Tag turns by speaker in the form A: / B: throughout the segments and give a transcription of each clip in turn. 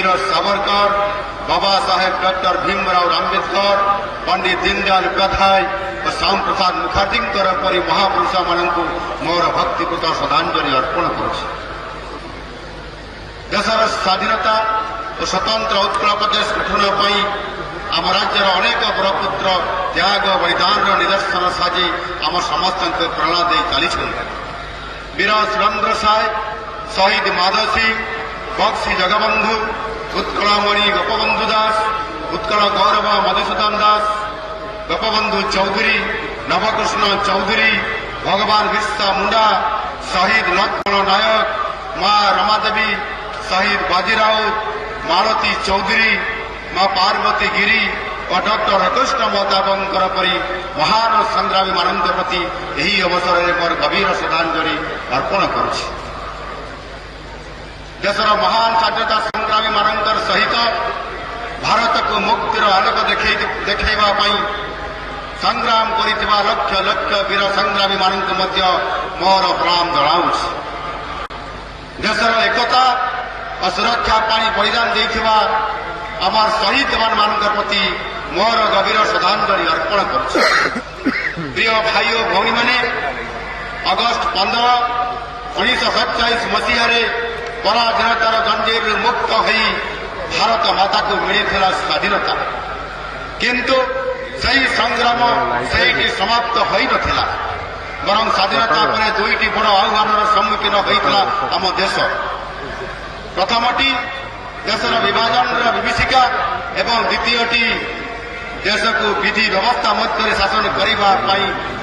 A: Veer Savarkar, Baba Saheb doctor Bhimrao Ambedkar, Pandit Deendayal Upadhyay और श्याम प्रसाद मुखर्जी परी महापुरुष मानक मोर भक्तिपूत श्रद्धांजलि अर्पण करुछि। देशर स्वाधीनता और स्वतंत्र उत्कल प्रदेश गठन आम राज्यर अनेक बरपुत्र त्याग बलिदान निदर्शन साजी आम समस्त प्रेरणा दे चली। वीर सुरेन्द्र साय, शहीद माधव सिंह, बक्सी जगबंधु, उत्कलमणि गोपबंधु दास, उत्कल गौरव मधुसूदन दास, गोपबंधु चौधरी, नवकृष्ण चौधरी, भगवान बिरसा मुंडा, शहीद लक्ष्मण नायक, मां रमादेवी, शहीद बाजीराउत, मालती चौधरी, मां पार्वती गिरी और डॉक्टर कृष्ण महताबंकर परी महान संग्रामी मान प्रति यही अवसर में मोर गभीर श्रद्धांजलि अर्पण करुछि। देशर महान स्वाधीनता संग्रामी मानकर सहित भारत को मुक्तिर आलोक देखा संग्राम करिथिबा लक्ष लक्ष वीर संग्रामी मानक मध्य मोर प्रणाम जणाउछि। देशर एकता और सुरक्षा पाई बलिदान देथिबा आमार शहीद मान प्रति मोर गभीर श्रद्धांजलि अर्पण करुछि। प्रिय भाई और भौणी माने अगस्ट 15, 1947 मसीह पराधीनतार जंजीर मुक्त हो भारत माता को मिलता स्वाधीनता, किंतु सही संग्राम से समाप्त हो नथिला, बरं स्वाधीनता पर दुईटी बड़ आह्वान सम्मुखीन होता आम देश। प्रथमटी देशर विभाजन विभीषिका एवं द्वितीयटी देश को विधि व्यवस्था मध्य शासन करने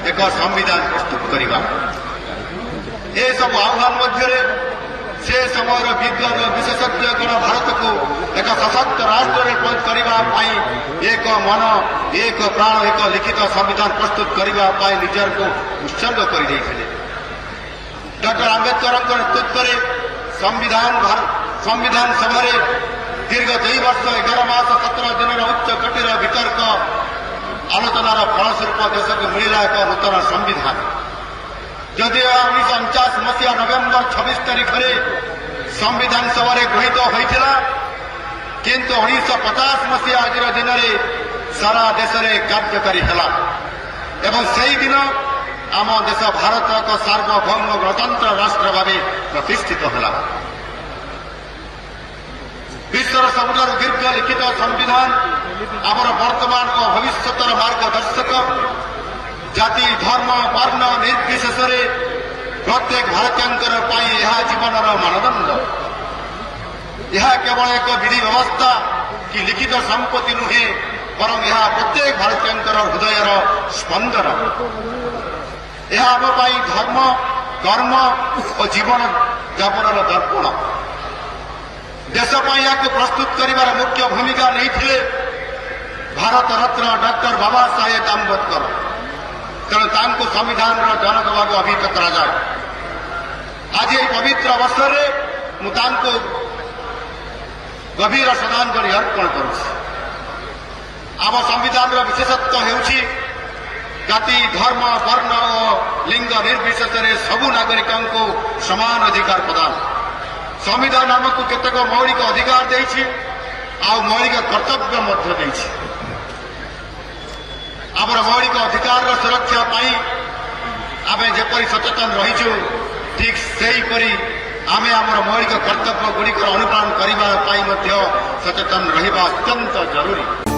A: एक संविधान प्रस्तुत करने। ये सब आह्वान मध्य से समय विद्वान विशेषज्ञगण भारत को एक सशक्त राष्ट्र करने एक मन एक प्राण एक लिखित संविधान प्रस्तुत करने निजर को उत्सर्ग कर डॉक्टर आंबेडकर नेतृत्व में संविधान सभा दीर्घ 2 वर्ष 11 मास 17 दिन उच्च कटिर वितर्क आलोचनार फलस्वरूप देश को मिलला एक नूतन संविधान। जदिव 1949 मसीहा नवेम्बर 26 तारिख में संविधान सभा गृहीत होता, किंतु 1950 मसीहा आज दिन में सारा देश में कार्यकारी है एवं से दिन आम देश भारत एक सार्वभौम गणतंत्र राष्ट्र भाव प्रतिष्ठित है। विश्वर सबुठ दीर्घ लिखित संविधान आमर वर्तमान और भविष्य मार्गदर्शक जाति धर्म वर्ण निर्विशेष प्रत्येक भारतीय जीवन मानदंड। यह केवल एक विधि व्यवस्था कि लिखित संपत्ति नुहे, बरं यह प्रत्येक भारतीय हृदयर स्पंदन। यह आम धर्म कर्म और जीवन यापन दर्पण। देशपाई या प्रस्तुत कर मुख्य भूमिका नहीं भारत रत्न डॉक्टर बाबा साहेब आंबेडकर, तेणु संविधान जनक भाव अभिहित कर आज ये पवित्र अवसर में गभीर श्रद्धांजलि अर्पण करुछि। आम संविधान विशेषत्व हेउछि जाति धर्म वर्ण और लिंग निर्विशेष सबु नागरिकों को समान अधिकार प्रदान। संविधान आमको केतक मौलिक अधिकार देछि आ मौलिक कर्तव्य मध्य देछि। आमर मौलिक अधिकार सुरक्षा पाई आमे जेपरि सचेतन रहिछु, ठीक सेहीपरि आमे आमर मौलिक कर्तव्य गुड़िकर अनुपालन करने सचेतन रहिबा अत्यंत जरूरी।